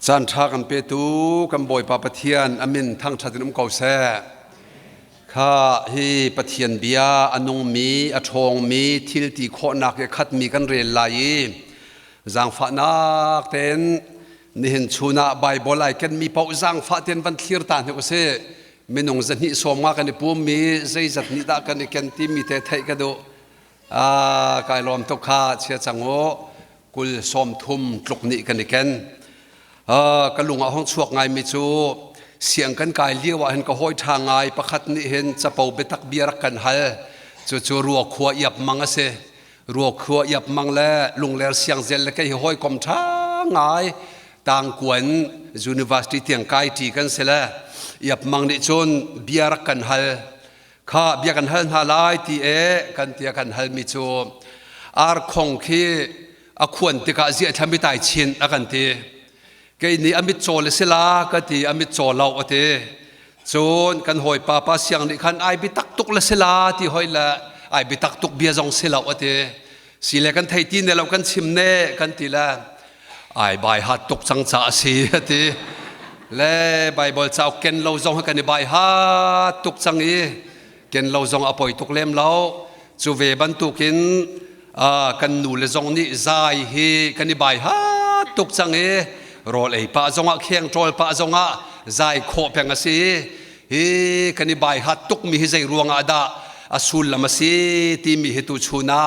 จันทรากันเปตูกันบ่อยปาปะเทียนอามินทั้งชัดนุ่มเก่าแซ่ข้าฮีปะเทียนเบียอนุมีอทองมีทิลตีโคนักคัดมีกันเรียนลายจางฟ้านักเต็นนี่เห็นชูนาไบเบิลไอกันมีเป้าจางฟ้าเต็นวันคลีร์ตานเหรอเซ่ไม่นงจะนิสมมากันในปุ่มมีใจจัดนิตากันในกันที่มีแต่ไทยกันดูกายลมทุกข้าเชียจังโง่กุลสมทุมตกนิกันในกันกันลุงเอาห้องชวกไงไม่จูเสียงกันกายเลี้ยวเห็นก็ห้อยทางไงประคัดนี่เห็นจะเป่าเบตักเบียร์กันฮัลจู่รัวขวยับมังเสรัวขวยับมังแล้วลุงเลเสียงเซลแล้วก็ห้อยกลมทางไงต่างกวนUniversityเตียงไกตีกันเสละยับมังนี่จนเบียร์กันฮัลข้าเบียร์กันฮัลฮาไลตีกันเตียกันฮัลมิจูอาร์คงคีอาควรติกาเสียทำไม่ตายชินอากันตีก็นี่อมิตโจเลสลาก็ที่อมิตโจเราเอเตจนกันหอยป้าป้าเสียงนี่คันไอบิตักตุกเลสลาที่หอยละไอบิตักตุกเบียจงเสลาเอเตสิเลกันไทยที่เนี่ยเรากันชิมเน่กันทีละไอใบฮัดตุกสังจ่าสีเอเตเล่ใบบอลเจ้าเกนเราจงให้กันในใบฮัดตุกสังอีเกนเราจงอภัยตุกเล่มเราจูเวบันตุกินกันหนูเลจงนี่ใจเฮกันในใบฮัดตุกสังอีรอเลยป้าจงอ่ะเคียงโจลป้าจงอ่ะใจโคเพียงสิกันนี่ใบฮัดตุกมีให้ใจรวงอาดาอสุลละมาสิที่มีเหตุชูนา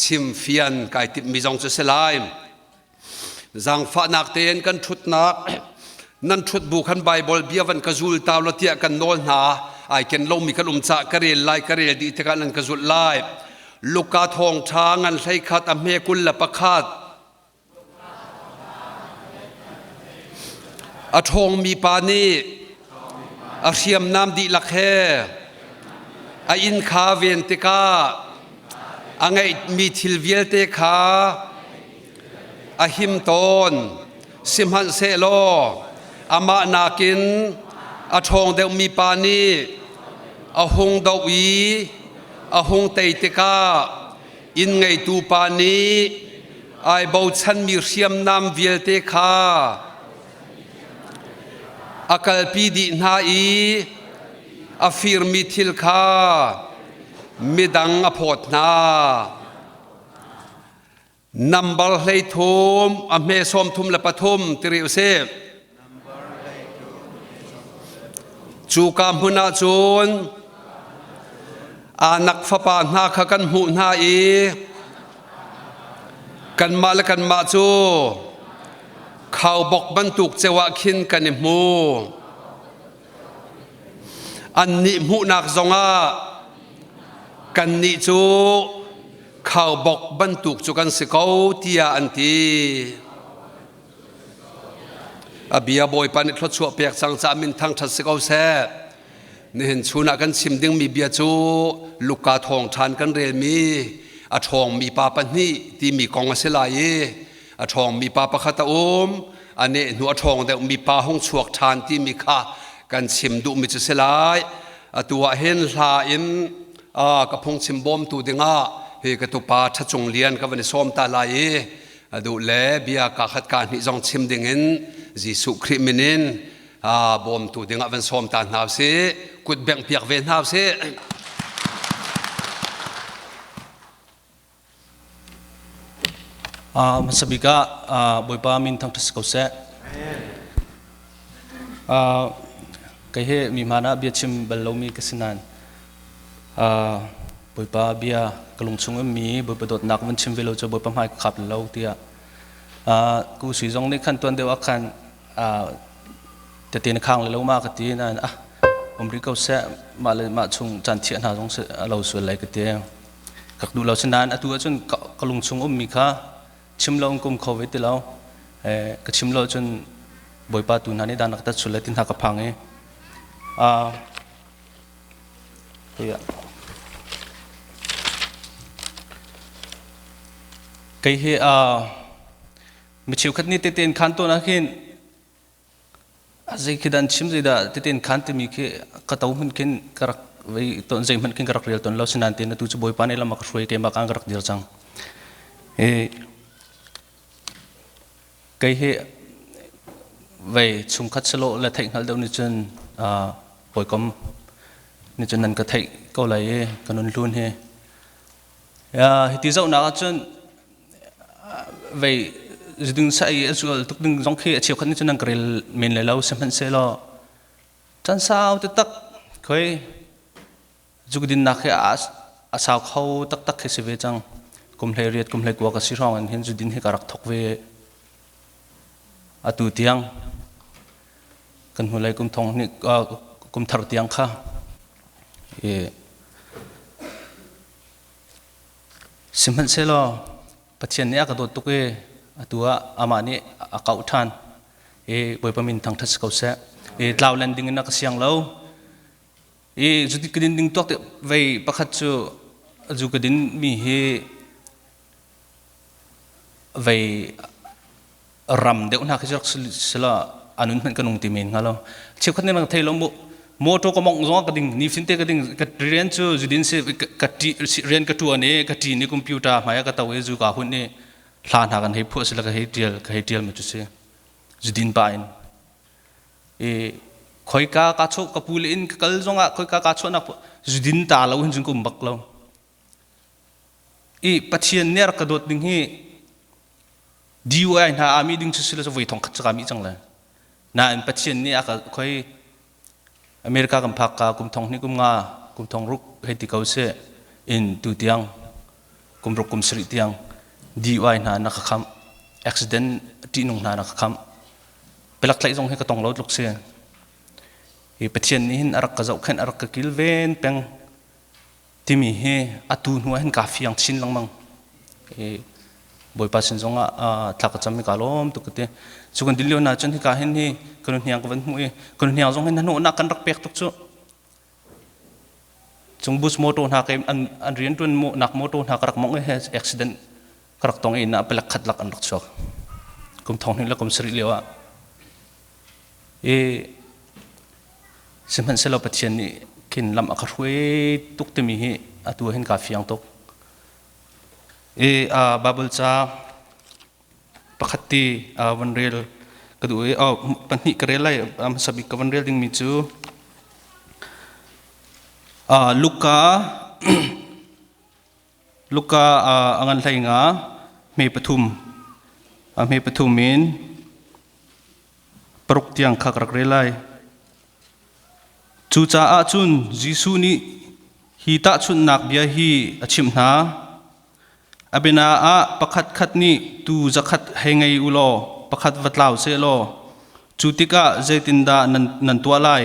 ชิมเฟียนกายติดมีจงจะเสลายจังฟ้านักเตียนกันชุดนักนั่นชุดบุคันใบบอลเบียวันกระจุลตาวละเตียกันโนนหาไอเกันลงมีกันจ่ากระเรียนไล่กระเรียนดีที่กันนั่นกระจุลไล่ลูกกาทองช้างอันใช้ขัดอเมกุลละประคาดอทองมีปานีอาเชียมน้ำดีลักแห่อินคาเวนติกาไงมีทิลเวียเตคาหิมตนสิมหันเซโลอามานากินอทองเดวมีปานีหงดาวีหงเตติกาอินไงตูปานีไอเบาชันมีเชียมน้ำเวียเตคาอัลปีดีนาอีฟิร์มิทิลคามิดังอพอดนานัมบลเลยทุมอเมซอมทุมละปทุมติริอุเซจูกามหุนาจูนอานักฟปานาขกันหูนาอีกันมาละกันมาจูเขาบอกบรรทุกเจวะขินกันนิมูอันนี้มูนักจงอากันนิจูเขาบอกบรรทุกจุกันสิเขาที่อันทีอบียบอยปานิทรชัวเปียกสังสามินทางทัศเขาแซ่นี่เห็นชูนักกันชิมดิ้งมีเบียจูลูกกาทองทานกันเรียนมีอทองมีปาปันนี่ที่มีกองเสลายอทองมีปาปะขัตอันนี้หนูอทองแต่มีปาห้องชวกทานที่มีค่ากันชิมดูมิจเสลายตัวเห็นลาอินกับพงชิมบอมตัวเดงเฮกตุปาทัจงเลียนกับวันส้มตาลายดูแลเบียกขัดการนิจงชิมดิ่งจิสุคริมินินบอมตัวเดงวันส้มตาหนาวเสกุดแบ่งเปียกเวนหนาวเสมันสบิกะบอยปามินทั้งทัศกุเสะก็เฮมีมานะเบียชิมบัลลมีกสินันบอยปาเบียกลุงชงมีบอยปดดนักมันชิมเวลจะบอยปาไม่ขับเล่าเตียกูสีจงในขั้นตอนเดียวกันแต่ตีนข้างเลยแล้วมากกตีนั่นผมริกเอาเสะมาเลยมาชงจันเทียนหาจงเราส่วนอะไรกตีกักดูเราชนะตัวจนกลุงชงมีค่ะชิมเรากุมโควิดแล้วก็ชิมเราจนบ่อยปาตุนันนี่ดานักตัดสุดเลยทิ้งหักกระพังเฮียก็เฮียมิชิวขัดนี่เต้นขันตัวนักหินอาศัยคิดอันชิมใจด่าเต้นขันที่มีแค่กระตุ้มันกินกระรักไว้ตอนใจมันกินกระรักเรียลตอนเราชนะเต้นตัวจะบ่อยปานี่เรามักช่วยเกมมักอังกระรักเดียวจังก็เฮ về chung khát selo là thịnh hal đâu ni chân bồi com ni chân năn cái thịnh câu lấy cái nôn luôn he thì dẫu nào chân về đừng say rồi tục đừng giống khi chiều khát ni chân năn cái mình lại lâu xem hắn sẽ lo chân sao tự tắc khơi dù din nạc cái sao khâu tắc tắc cái sự về chăng cùng lấy riết cùng lấy qua cái sự rong anh hiện dù din hay cả rắc thọc về tu tiang kan hulai kum thong ni kum thar tiang kha simhan selo pathian ne ka dot tuke atua amani akau than boi pamin thang thas kau se tlaw landing na ka siang lo judi kedin ding tok vei pakhat chu ju kedin mi he vei ram deuh na khajak sela anun man kanung timin ngalo chiu khatne mang thailo mo to ko mong zo ka ding ni finte ka ding ka rian chu judin se ka ti rian ka tu ane ka ti ni computer maya ka tawe ju ka hun ne thlan ha kan hei phu sela ka hei tial ma chu se judin pain khoi ka chu ka pul in kal zonga khoi ka chu na judin ta lo hin jung kum bak lo pathian ner ka dot ding hi DUI na ami ding chu sila so voi thong khat cha mi chang la na an pathian ni aka khoi America kam phak ka kum thong ni kum nga kum thong ruk heti kau se in tu tiang kum ruk kum sri tiang DUI na ka kham accident ti nung na ka kham pelak lai jong he ka tong lo luk se pathian ni hin arak ka zau khan arak ka kilven peng timi he atu nuwa hin ka fiang chin lang mang boi pasin zonga thak chami kalom tukte chukan dilio na chan hi ka hen hi kon hiang kan mu kon hiang zong hen no na kan rak pek tuk chu chung bus moto na kai an rian tun mo nak moto na karak mong he accident karak tong ina pelak khat lak an rak chok kum thong ni la kum sri lewa simhan selo pathian ni kin lam akhrwe tukte mi hi atu hen ka fiang tok babul cha pakhati vanrel kadu panni karelai am sabi ka vanrel ding mi chu luka luka angan lai nga me pathum min paruk tiang khak rak relai chu cha a chun jisu ni hi ta chun nak bia hi achim na abena a pakhat khat ni tu zakhat hengai ulo pakhat vatlaw se lo chutika zaitinda nan tualai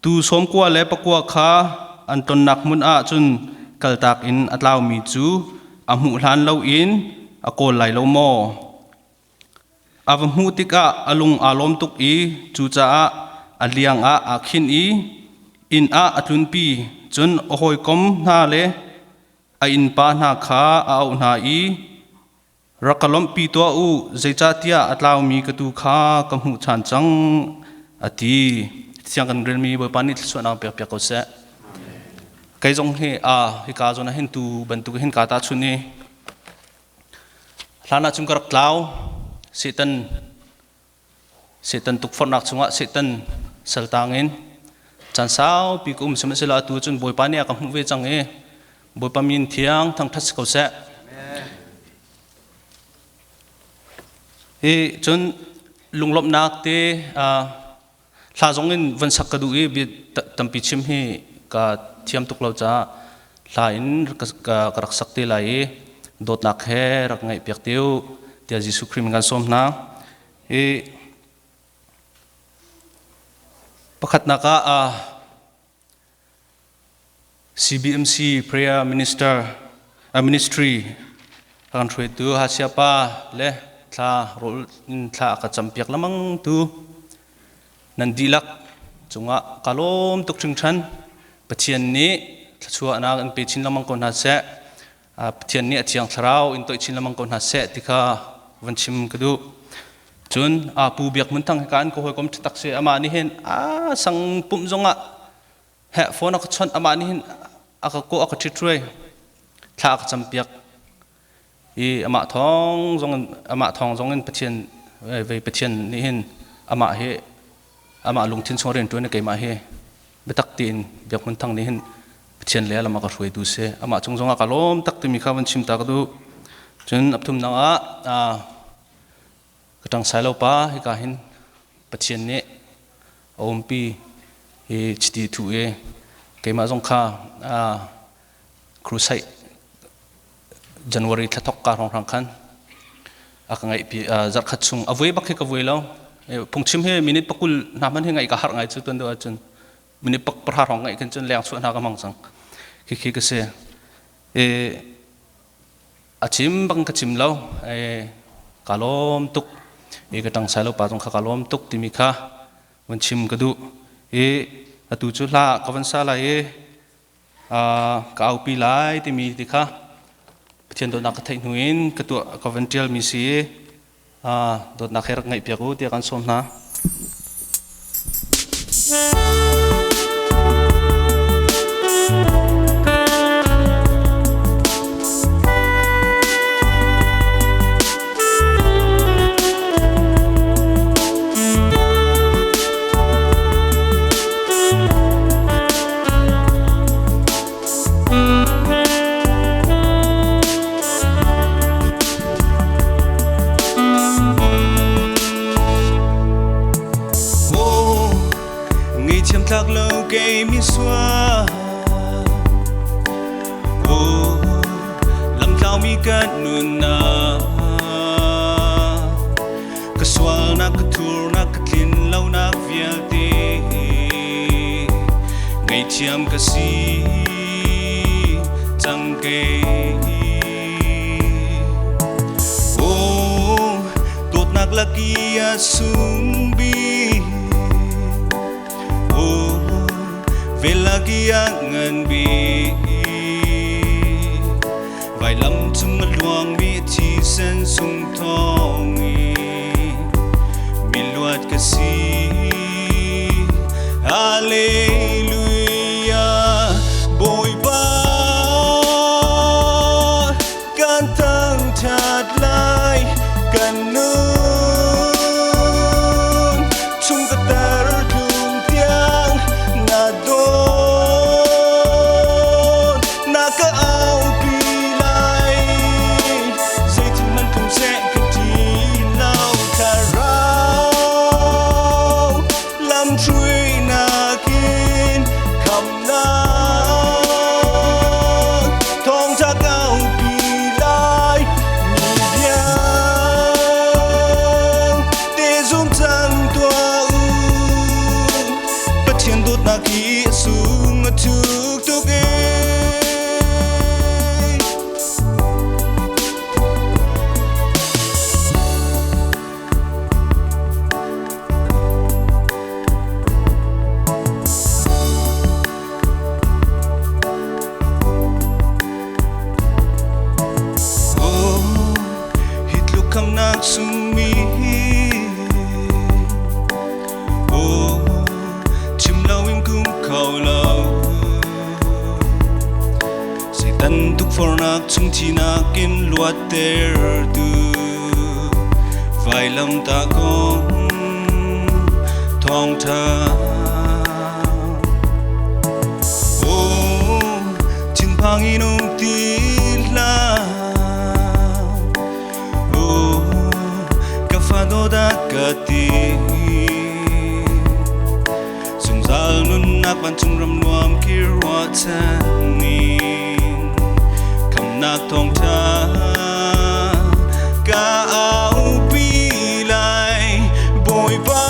tu somkwa le pakwa kha anton nak mun a chun kaltak in atlaw mi chu amu hlan lo in akol lai lo mo avmu tika alung alom tuk i chu cha a aliang a akhin i in a atlun pi chun ohoi kom na le in pa na kha au na i rakalom pi to u zeicha tia atlaw mi ka tu kha kamu chan chang ati siang kan rel mi bo pani so na pe pe ko se kai jong he hi ka zo na hin tu ban tu hin ka ta chuni hlana chung karak tlaw setan tuk for nak chunga setan saltangin chan sao pi kum semsela tu chun boi pani ka mu ve chang e boi pamin thiang thang thas ko se chun lunglop nak te thla zong in van sak ka du e bi tampi chim hi ka thiam tuk lo cha thla in ka rak sak te lai dot nak he rak ngai pek teu tia jisu khrim gan som na pakhat na ka CBMC prayer ministry kan thoi tu ha siapa le thla rol thla ka champiak lamang tu nan dilak chunga kalom tuk thing than pathian ni thachua na an pe chin lamang kon ha se pathian ni achiang thrau in toi chin lamang kon ha se tika vanchim kadu chun pu biak mun thang kan ko hoi kom tak se ama ni hen sang pum zonga he phone ka chon ama ni hin aka ko aka thithroi thla ka champiak ama thong zong in pathian ve pathian ni hin ama lung tin song ren tu ne ke ma he betak tin biak mun thang ni hin chen le lama ka hroi du se ama chung zonga kalom tak ti mi kha van chim ta ka du chun apthum na a katang sai lo pa hi ka hin pathian ne ompi he chiti thu e ke ma zong kha crusade January thatok ka rong khan akangai pi zar khat chung avoi bakhe ka voi lo pungchim he minute pakul naman he ngai ka har ngai chu ton do chun minute pak par har ngai kan chun leng chu na ka mang sang khi ka se achim bang ka chim lo kalom tuk ka tang sai lo pa jong kha kalom tuk ti mi kha wan chim ka du atu chu la ka van sa la ka au pi lai ti mi ti kha pathian do na ka thai nuin ka tu ka van tial mi si dot na kher ngai pia ko ti kan som na thác lâu cây mi xóa làm thao mi cát nương na cái xóa na cái thua na cái tin lâu na việt đi ngày chiêm cái si chẳng cây tốt nạc là kia sung bi về là kia ngân bi vài lâm chung ngất luang mi chi sen sung thong mi luat cái si hallelujah bồi ba can thăng chặt lại can nương chung cái ta rung tiếng na đôn na cái áo pi lại dây thì mình không sẽ cái gì nào thà rau làm chui na kín khăm na thong cha áo pi lại nhị biang để zoom tăng tua bất thiên đốt na khi xuống chuk tuk hít lúc khăm nak sung mi chim lâu in cung khâu lâu say tan tuk for nak chung chi nak in luat ter du vài lâm ta con thong tha chin phang inum ti la ka fa do da ka ti sung zal nun nak ban chung ram nuam kir wa chan ni kam nak thong tha ka au pi lai bồi ba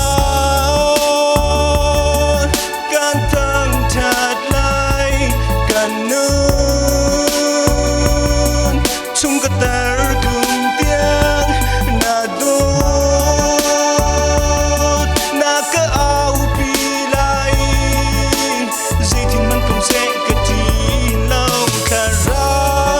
can thăng chặt lại can nương chung cái ta cùng tiếng na đốt na cái áo pi lại dây thì mình không sẽ cái gì lâu khả rau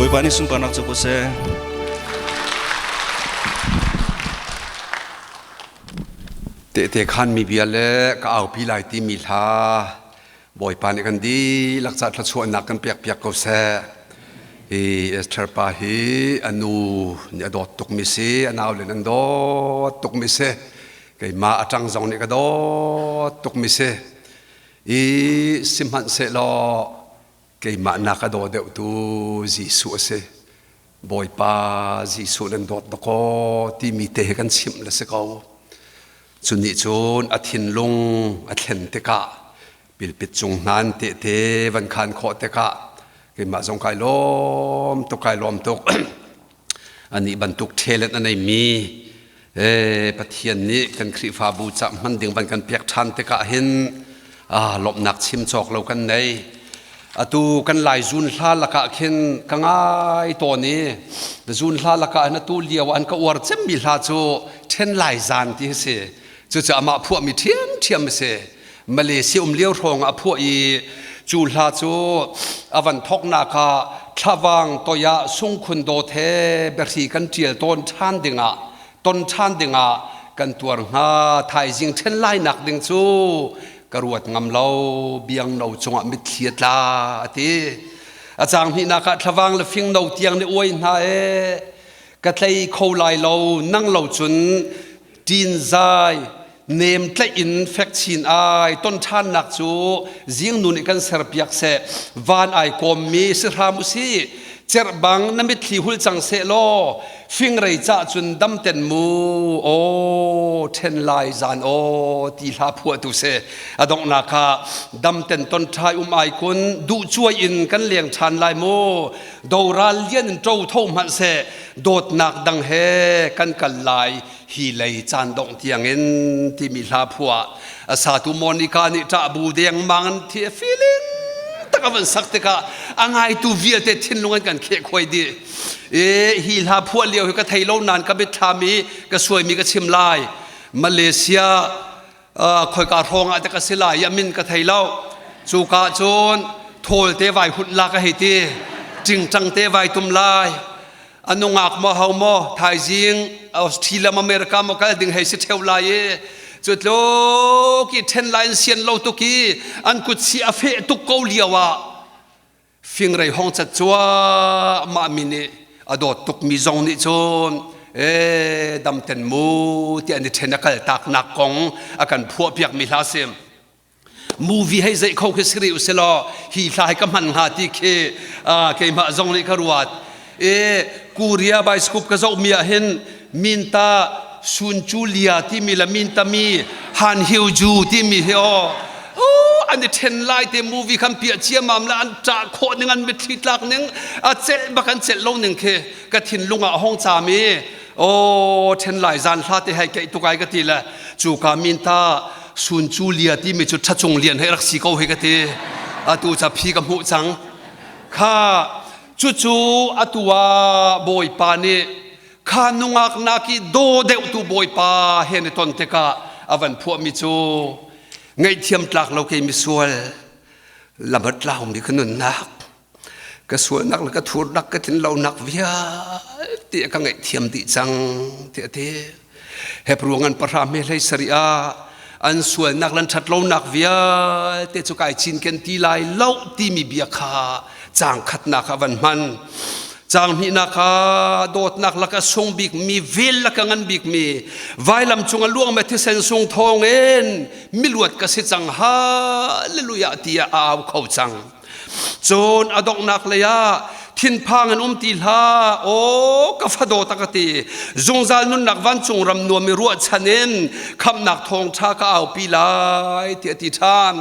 boi pani sun panak choko se te khan mi bia le ka au pi lai ti mi tha boi pani kan di lakcha thla chuan nak kan piak ko se e Esther pa hi anu ni adot tuk mi se anaw le nan do tuk mi se kai ma atang zong ni ka do tuk mi se e simhan se lo kai ma na ka do de tu Jisu se boi pa Jisu nan dot ko ti mi te kan sim la se ko chuni chun athin lung athlen te ka pilpit chung nan te van khan kho te ka ke ma jong kai lom tok ani bantuk thelet anai mi pathian ni kan khri fa bu cha man ding ban kan pek than te ka hin lop nak chim chok lo kan nei atu kan lai zun hla laka khin kangai to ni zun hla laka na tu liawan ka war chem mi hla chu then lai zan ti se chu cha ma phu mi thiam se Malaysia liao thong a phu I chu hla chu awan thok na ka thawang toya sung khun do the berhi kan tial ton than dinga kan tuar nga thai jing then lai nak ding chu karuat ngam lo biang no chunga mit thiat la ati achang hi na ka thawang le fing no tiang ni oi na ka tlai kho lai lo nang lo chun tin zai nem tle in vaccine ai ton than nak chu jing nu ni kan ser piak se van ai kom mi se ramu si cher bang na mit thli hul chang se lo fing rei cha chun dam ten mu o then lai zan o ti hla phu tu se adong na kha dam ten ton thai ai kun du chuai in kan leng than lai mo doral lian tro thom han se dot nak dang he kan kal lai hi lei chan dong tiang in ti mi hla phua asa tu monica ni ta bu deng mang thi feeling takawan sakte ka angai tu vial te thin lungan kan khe khoi di hi hla phua leo ka thailo nan ka be thami ka suai mi ka chim lai Malaysia khoi ka thong ata ka sila yamin ka thailo chu ka chon thol te vai hut la ka he ti jing chang te vai tum lai anungak mo hau mo thai jing Australia America mo ka ding he se theu lai e chut lo ki ten line sian lo to ki an kut si a fe tu ko liawa fing rei hong chat chua ma mini adot tuk mi zong ni chon dam ten mu ti ani thenakal tak nak kong akan phu piak mi hla sem movie hay zai khau ke sri uselo hi hlai ka man ha ti khe ke ma zong ni karuat Korea bioscope ka zo mi a hen minta sun Julia ti mi la minta mi Han Hiu Ju ti mi he an ten lai te movie kan pia chia mam la an cha kho ning an mit thitlak ning a chel bakan chel lo ning khe ka thin lunga hong cha mi ten lai zan hla te hai ke tu kai ka ti la chu ka minta sun Julia ti mi chu thachung lian he rak si ko he ka ti atu cha phi ka mu chang kha chu atua boy pa ni kha nungak na ki do deu tu boy pa hen ton te ka avan phu mi chu ngai thiam tlak lo ke mi sual lamat laum ni khnun nak ka sual nak la ka thur nak ka tin lo nak via ti ka ngai thiam ti chang te he pruangan para me lai saria an sual nak lan that lo nak via te chu kai chin ken ti lai lo ti mi bia kha chang khat na kha van man chang mi na kha dot nak la ka song bik mi vil la ka ngan bik mi vailam chunga luang me thi sen sung thong en miluat ka se chang hallelujah tia aw khau chang chon adok nak le ya thin phang an ti hla ka phado takati zungzal nun nak van chung ram nuam mi ruat chanen kham nak thong tha ka aw pi lai ti tham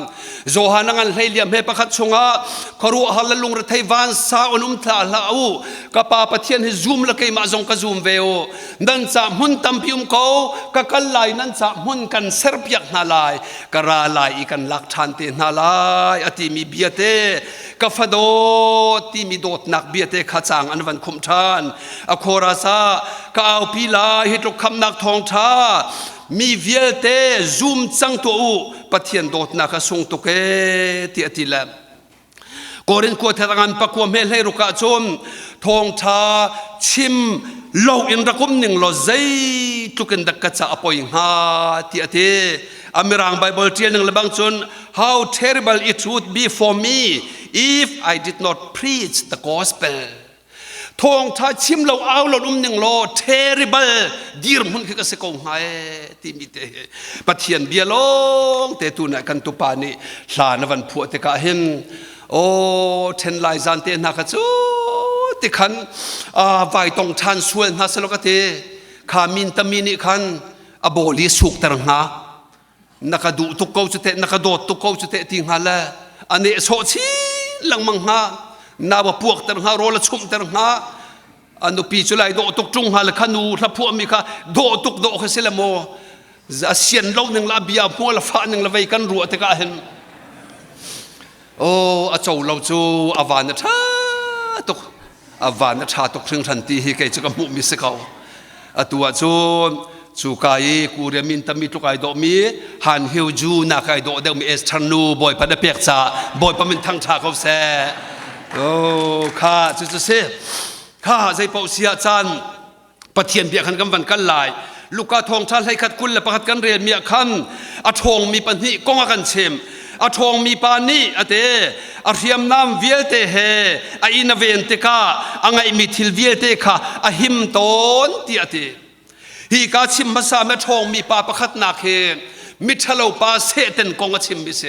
zohanangan hleiliam he pakhat chunga kharu halalung ra thai van sa onum tha la u ka pa pathian he zoom la kai ma zong ka zoom veo nan cha mun tampium ko ka kal lai nan cha mun kan ser piak na lai kara lai ikan lak than te na lai ati mi biate ka phado ti mi dot nak biate khachang an van khum than a khora sa ka au pi la hi to kham nak thong tha mi vielte zoom chang to u pathian dot na ka sung to ke ti atila korin ko tharangan pakwa me hlei ruka chom ทองทาชิมโลอินรักมหนึ่งโลใจทุกันดักกะจะอปอยหาที่อาทิอเมรังไบเบิลเทียนหนึ่งละบางชน how terrible it would be for me if I did not preach the gospel ทองทาชิมเราเอาเราหนึ่งโล terrible ดีรมันคือกระเสกงหายที่มีเตะปะเทียนเบียลงเตตุนักันตุปานีหลานวันผัวเตกะเห็นโอ้เทนไลซันเตนักจูติขันไวตองชันส่วนฮัสโลกเตขามินตามินิขันอโบลีสุกตรังหานักดูตุกเขาจุเตนักโดดตุกเขาจุเตติงฮาละอันนี้โซชีลังมังหานาบพวกตรังหาโรลชุมตรังหาอันนู้ปีจุไลโดตุกจุงฮาละขันูทับพวกมีค่ะโดตุกโดเขสิละโมจะเสียนโลกหนึ่งละเบียพัวละฟ้าหนึ่งละไว้กันรัวเตกะเห็นโอ้อาเจ้าเราจูอาวานชาตุกอาวานชาตุกถึงทันทีให้แกจะกำมุมิสเขาตัวจูกายกูเรียมินตามีตุกายดอกมีหันฮิวจูนักายดอกเดมีเอสทานูบ่อยพัดเปียกจ่าบ่อยพัดมินทั้งชาเขาแซ่โอ้ข้าจะเสียข้าใจเป่าเสียจันปะเทียนเบียกันกำวันกันลายลูกกาทองชาให้ขัดกุลและประคัดกันเรียนเมียขันอทองมีปัญหากงกันเชมอทองมีปานีอเตอเรียมน้ำเวียเตเฮอินเวนเตกาอังไงมีทิลเวียเตกาอหิมต้นที่อเตฮีกาชิมภาษาแม่ทองมีปาประคัดนาเขมิทะเลปาเสเตนกงชิมบิเซ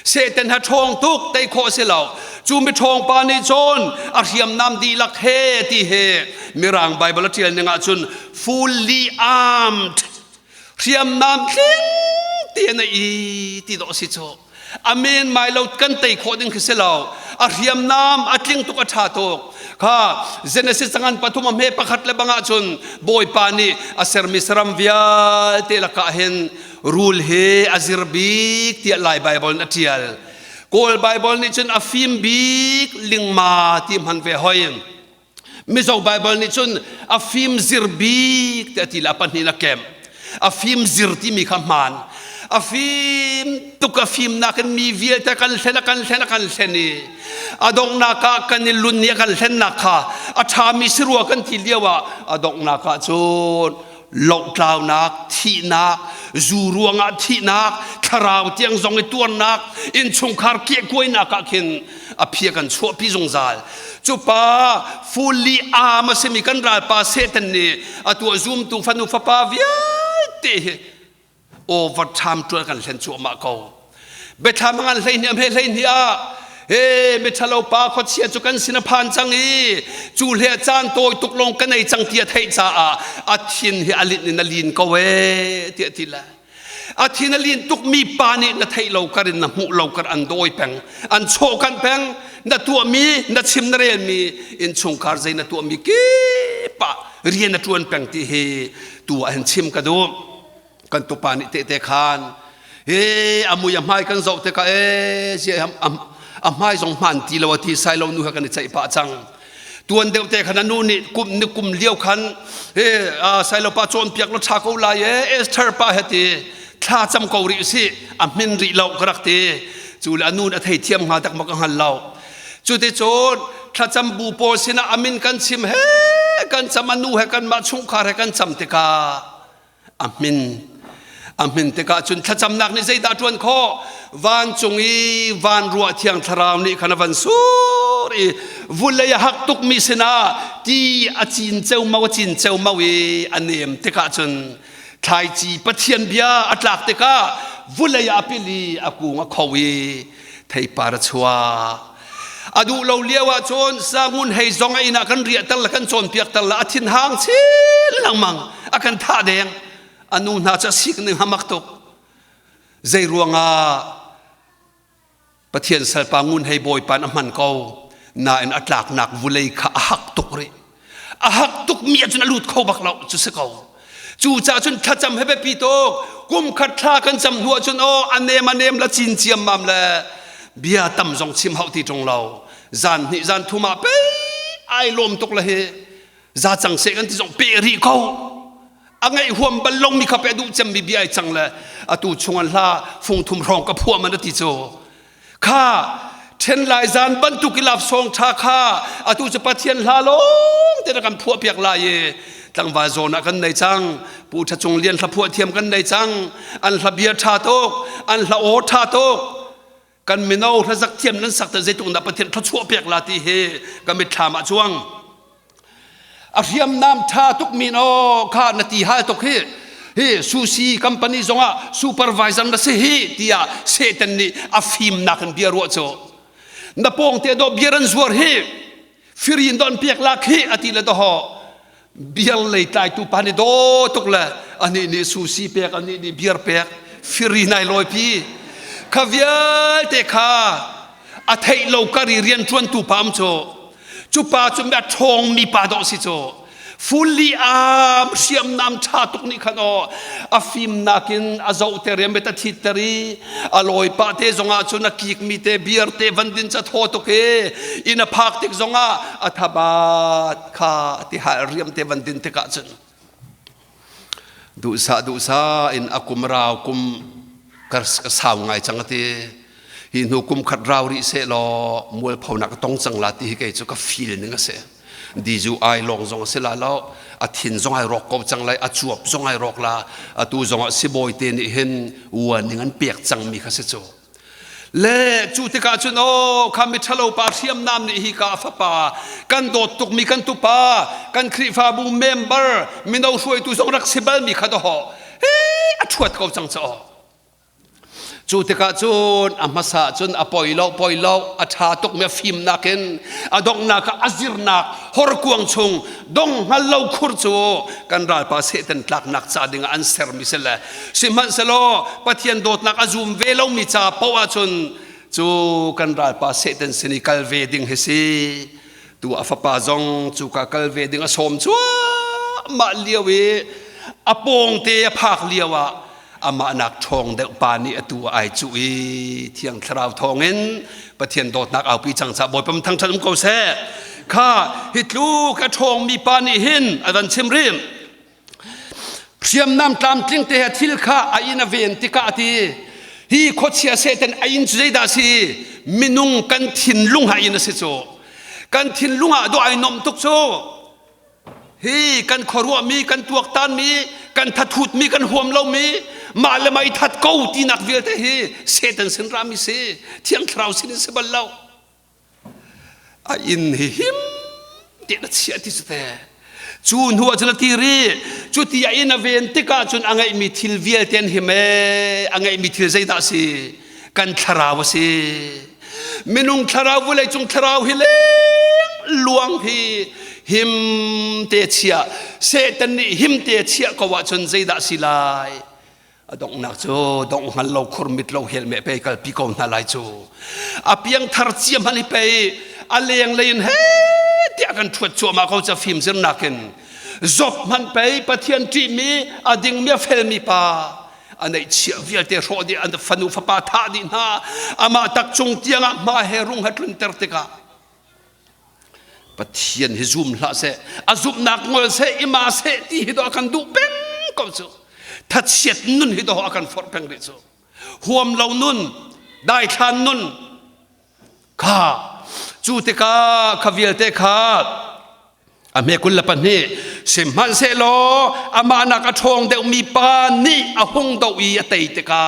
เสเตนหาทองตุกไตโคเสลาจูมิทองปานีจนอเรียมน้ำดีลักเฮที่เฮมีร่างไบเบิลเทียนยังอาจุน fully armed เรียมน้ำเข่งเตียนอีที่ดอกสิโจอเมนไม่เรากันไตโคดิ้งคือเสลาอาเรียมน้ำอัดลิงตุกชาโตข้าเจเนซิสงันปฐุมเมปะขัดเลบังอาจุนบอยปานีอาเซอร์มิสรัมวิอาเตลักเห็นรูลเฮอาซิรบิกที่ไลไบเบิลนัทยาลโกลไบเบิลนี่จุนอาฟิมบิกลิงมาที่มันเวหอยมิโซไบเบิลนี่จุนอาฟิมซิรบิกที่ที่ละปันนี่ละเกมอาฟิมซิรที่มีคำมันอาฟิมตุกอาฟิมนักมีเวียแต่กันเซนกันเซนกันเซนีอดงนักกันนิลุนเนี่ยกันเซนนักอาชามิสรัวกันที่เลียวอดงนักจุนหลอกลาวนักที่นักจูรวงที่นักคาราวเตียงจงไอตัวนักอินชงคาร์เกียกวยนักขินอภิกันชั่วพิจงซาลจุปาฟูลีอามาเสมิกันราปาเซตันนี่อตัวซูมตูฟันุฟปาวิอาเตโอเวอร์ไทม์ตัวกันเซนชัวมาเกาเบทามังกันเลยเนี่ยเลยเนี่ยเฮ้เมทะเลปาขดเชียจุกันสินพันจังอีจูเลียจานโตยตุกลงกันในจังเตียไทยจ้าอาทินเฮอลินนลินก็เวเตียทีละอาทินลินตุกมีปานี่นไทยเรากันนหูเรากันอันโดยแปงอันโชกันแปงนตัวมีนชิมนเรียนมีอินชงคาร์ใจนตัวมีกีปะเรียนนตัวแปงที่เฮตัวอันชิมกันดูกันตุปานี่เตะคานเฮ้อามุยามายกันโจเตกะเสียอาไม่ส่งมันทีละวันที่ใส่เราหนูกันในใจป่าจังตัวเดียวแต่ขนาดนู้นนี่กุมเลี้ยวขันใส่เราป่าโจนเปียกรถชาเขาลายเอสเธอร์ป่าเหตุท่าจำเกาหลีสิอามินริเรากระดักเตจูลานูนอัฐิเทียมหาตักมักหันเราจุดที่โจนท่าจำบูโปสินะอามินกันชิมเฮกันจำมนูเฮกันมาชุงคาเฮกันจำเตกาอามินเตกาจุนท่าจำนักในใจดาทวนข้อวันจงอีวันรัวเทียงทรามนี่ขณะวันสุรีวุลยหักตุกมิสนาที่อาจินเจ้ามาจินเจ้ามาวีอันเนมเตกาจุนไทยจีปะเทียนเบียอัตลักเตกาวุลยอภิลีอากูงะขวีไทยปาร์ชัวอดูเราเลี้ยวจนสร้างหุ่นให้จงไอ้นักกันเรียตละกันจนเปียกตละอาทินหางชิลลังมังอากันท่าแดงอนุน่าจะสิกหนึ่งหามักตกใจรวงปะเทียนสลปางุนให้บอยปานมันเกานาอินอัตลักนักวุเลยข้าหักตุกรีหักตุกเมียจนลุดเข้าบักเราจุดเสกาจู่จ่าจนขจำให้ไปปีโตกุมขัดท่ากันจำหัวจนโออันเนมละจินเจียมมัมละเบียตั้มจงชิมเฮาที่ตรงเราจานทุมาเป้ไอลมตกละเฮจาจังเสกันที่จงเปรีเขาอังไงหัวมันลงมีขับไปดูจำบีบีไอจังละอตูชงอันละฟงทุมรองกับพวกมันติโจข้า เช่นลายจานบรรทุกิลาบทรงชาคาอตุจะปะเทียนลาลงแต่ละกันพัวเปียกลายตั้งวาโซนักันในจังปูชะจงเลียนทับพัวเทียมกันในจังอันทับเบียชาโตกอันละโอชาโตกกันไม่เอาถ้าสักเทียมนั้นสักแต่ใจตรงนับปะเทียนทับชัวเปียกลาตีเฮกันไม่ถามช่วงอาเทียมน้ำชาตุกมีนอข้านาทีหายตกเฮซูซีคัมพานีจงอ่ะซูเปอร์วิเซอร์นั่นเสียที่อ่ะเซตันนี่อาฟิมนักเบียร์วัวโจนับปองเตดอเบียร์นซัวร์เฮฟิรินดอนเปียกลักเฮอติเลดอเบียร์เลยตายตุปานิโดตุกละอันนี้นี่ซูซีเปียกอันนี้นี่เบียร์เปียกฟิรินายลอยพีข้าเวียเตข้าอาเทยโลการีเรียนชวนตุปามโจจุปาจุแบบทองมีปาดอสิโจฟูลีอามเสียมน้ำชาตุกนี่ขนออาฟิมนักินอาเจ้าเตเรียมเบตทิตรีอลอยปาเตจงอาจุนักกิกมีเตเบียร์เตวันดินจะทอตุกอินพักติกจงอาอัฐบาทข้าที่หาเรียมเตวันดินเตกะจุนดูซาอินอากุมราวกุมกระสาวไงจังตีหินหุกุมขัดราวริเซลอมวยเผาหนักต้องจังลาตีให้แกจุกฟีลนึงเสดีจูไอลองจงเสลาแล้วอาทินจงไอรอกกบจังไรอาจวบจงไอรอกลาอาตูจงสิบอยเตนเห็นวันนึงอันเปียกจังมีข้าศึกโจเล่จูติกาจุนโอคามิทะโลปาเสียมน้ำนี่ฮิกาฟปากันโดดตุกมีกันตุปากันคริฟาบูเมมเบอร์มินเอาช่วยตูจงรักสิบมีขัดหอเฮ้อาชวดกบจังโจจูติกาจุนอามาสาจุนอปอยเล่าอาชาตุกเมียฟิมนักเนอดงนักอาซิรนักฮอร์กวงชงดงฮัลโลคุรจูกันราปาเสตันตักนักซาดิงอันเซอร์มิเซลสิมันเซโลปะเทียนโดดนักอาซุมเวลามิจ่าปวาจุนจูกันราปาเสตันสินิคัลเวดิงเฮซีตัวอาฟปาจงจูกาคัลเวดิงอาสมชัวมาเลียวเวอปงเตะพักเลียวะอามานักทองเด็กปานีตัวไอจุยเที่ยงคราวทองเงินปะเทียนโดดนักเอาปีจังสะบอยเป็นทั้งชั้นก็แซ่ข้าฮิตลูกทองมีปานีหินอาจารย์ชิมริมเพียมน้ำตามทิ้งเตะทิลข้าไอนาเวนติกาตีฮีโคเชียเซตันไออินจุยดาซีมินุงกันทินลุงหาอินสิโจกันทินลุงหาdoไอนอมตุกโจฮีกันขรัวมีกันตัวตันมีกันทัดทุดมีกันห่วมเรามีมาเลยไม่ทัดเก้าตีนักเวทเฮเซตันสินรามิเซเที่ยงคราวสินสบัลเลาอินหิมเด็ดเสียที่สุดจูนหัวจุลตีรีจุดที่อินเวนติกาจุนอังไงมีทิลเวียเทียนหิมอังไงมีทิลใจดาสีกันคราวสีมินุงคราวเลยจุงคราวฮิเลลวงฮีหิมเตชียเซตันนี่หิมเตชียก็ว่าจนใจดาสีลายดงนักโจดงฮัลโลคอร์มิดโลเฮลเมไปกับปีกองนาลายโจอาเพียงทาร์เจียมันไปอาเลียงเลยเฮ้เดียกันถวดชัวมาเขาจะฟิล์มเส้นนักเนจบมันไปปะเทียนจีมีอดิ่งเมียเฟลมีปาอันไหนเชี่ยวเวียเตะโรดีอันฟันูฟปาท่าดินฮาอามาตักจงเตียงมาเฮรุงฮัตลุนเตอร์ติกาปะเทียนฮิซุมละเสอาซุมนักงอเสอิมาเสที่ฮิดอกันดูเป็นก็โจทัดเสียดนุ่นฮิดอกันฟอร์เพงเรโซห่วมเหล่านุ่นได้ทานนุ่นข้าจูติกาขวิลเตคาอเมกุลปันนี่สิมันเซโลอามานักทองเดมีปานี่อาหงดาวีเตยติกา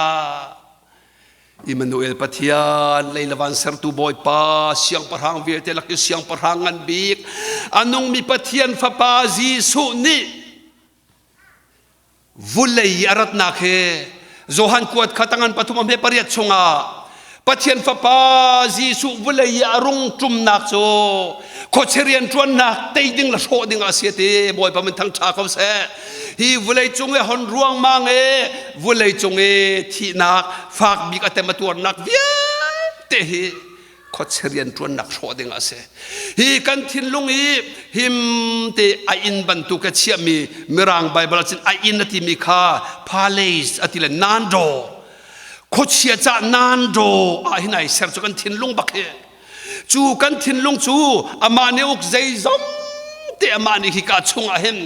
อิมานูเอลปัทยานเลยละวันเซอร์ตูบอยปาเสียงปะรังเวียเตลักเสียงปะรังอันบีกอันนงมีปัทยานฟปาจีสุนีวุเลยอารัตนักเฮโจฮันกวดขัดงันปัทุมเฮปริยัตชงาปัทยันฟปาจีสุวุเลยอารุงจุมนักโจโคเชเรียนจวนนักเตยดิ้งละโชดิ้งอาเซียตีบอยปะมันทั้งชาเขาเสฮีวุเลยจงเอฮอนรวงมังเอวุเลยจงเอที่นักฝากบิกเตมาตัวนักเวียเตฮีโคเชเรียนจวนนักโชดิ้งอาเซียฮีกันทินลุงฮีหิมเตไออินบันตุกเชียมีมิรังไบเบิลจินไออินที่มีค่าพาเลสอติเลนานโดโคเชียจานานโดอาหินัยเสร์จกันทินลุงบักเฮจูกันทินลุงจูอามาเนอุกใจซอมเตอามานิฮิกาชงอาเห็น